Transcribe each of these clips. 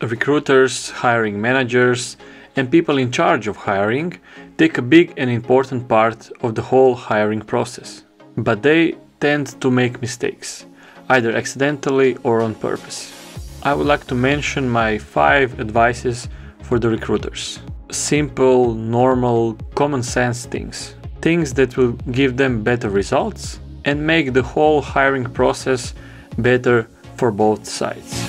Recruiters, hiring managers, and people in charge of hiring take a big and important part of the whole hiring process. But they tend to make mistakes, either accidentally or on purpose. I would like to mention my 5 advices for the recruiters. Simple, normal, common sense things. Things that will give them better results and make the whole hiring process better for both sides.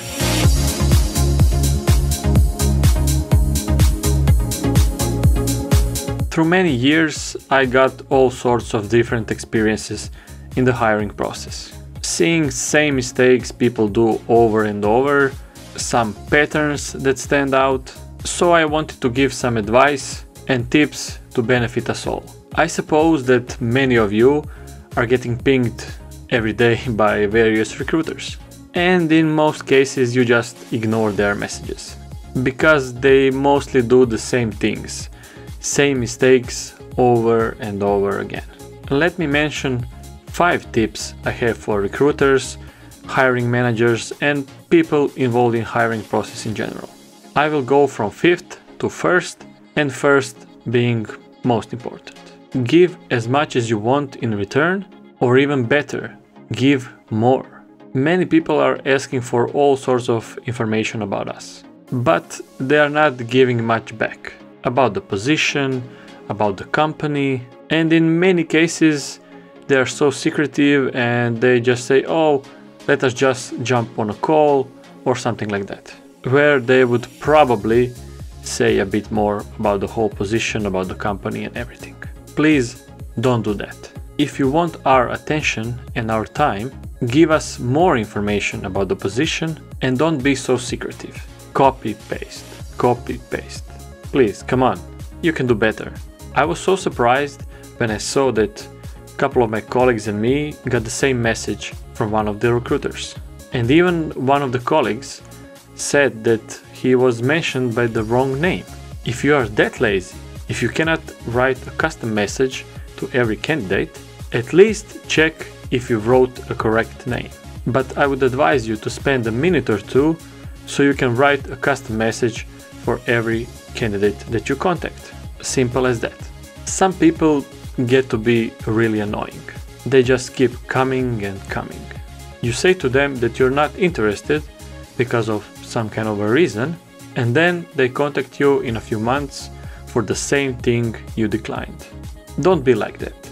Through many years, I got all sorts of different experiences in the hiring process. Seeing same mistakes people do over and over, some patterns that stand out, so I wanted to give some advice and tips to benefit us all. I suppose that many of you are getting pinged every day by various recruiters, and in most cases you just ignore their messages, because they mostly do the same things, same mistakes over and over again. Let me mention 5 tips I have for recruiters, hiring managers, and people involved in hiring process in general. I will go from 5th to 1st, and 1st being most important. Give as much as you want in return, or even better, give more. Many people are asking for all sorts of information about us, but they are not giving much back. About the position, about the company, and in many cases they are so secretive and they just say, oh, let us just jump on a call or something like that, where they would probably say a bit more about the whole position, about the company and everything. Please don't do that. If you want our attention and our time, give us more information about the position and don't be so secretive. Copy paste, copy paste. Please, come on, you can do better. I was so surprised when I saw that a couple of my colleagues and me got the same message from one of the recruiters. And even one of the colleagues said that he was mentioned by the wrong name. If you are that lazy, if you cannot write a custom message to every candidate, at least check if you wrote a correct name. But I would advise you to spend a minute or two so you can write a custom message for every candidate that you contact. Simple as that. Some people get to be really annoying. They just keep coming and coming. You say to them that you're not interested because of some kind of a reason, and then they contact you in a few months for the same thing you declined. Don't be like that.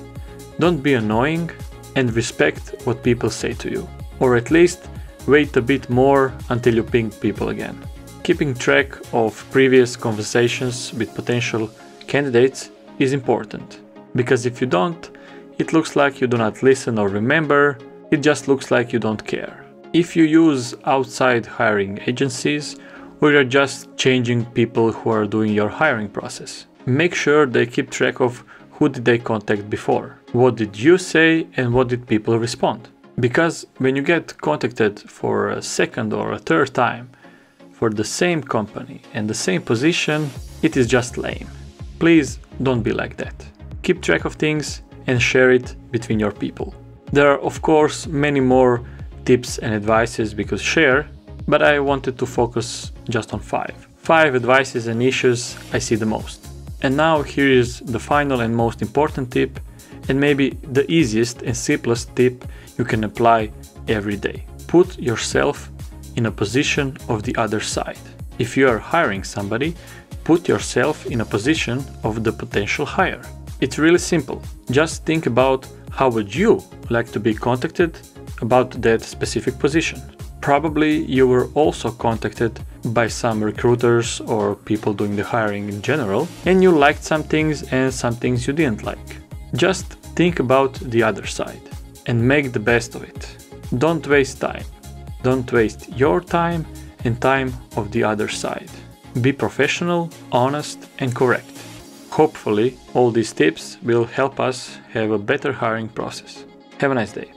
Don't be annoying and respect what people say to you. Or at least wait a bit more until you ping people again. Keeping track of previous conversations with potential candidates is important, because if you don't, it looks like you do not listen or remember, it just looks like you don't care. If you use outside hiring agencies, or you're just changing people who are doing your hiring process, make sure they keep track of who did they contact before, what did you say, and what did people respond. Because when you get contacted for a second or a third time for the same company and the same position, it is just lame. Please don't be like that. Keep track of things and share it between your people. There are of course many more tips and advices we could share, but I wanted to focus just on 5. 5 advices and issues I see the most. And now here is the final and most important tip, and maybe the easiest and simplest tip you can apply every day. Put yourself in a position of the other side. If you are hiring somebody, put yourself in a position of the potential hire. It's really simple. Just think about how would you like to be contacted about that specific position. Probably you were also contacted by some recruiters or people doing the hiring in general, and you liked some things and some things you didn't like. Just think about the other side and make the best of it. Don't waste time. Don't waste your time and time of the other side. Be professional, honest, and correct. Hopefully, all these tips will help us have a better hiring process. Have a nice day.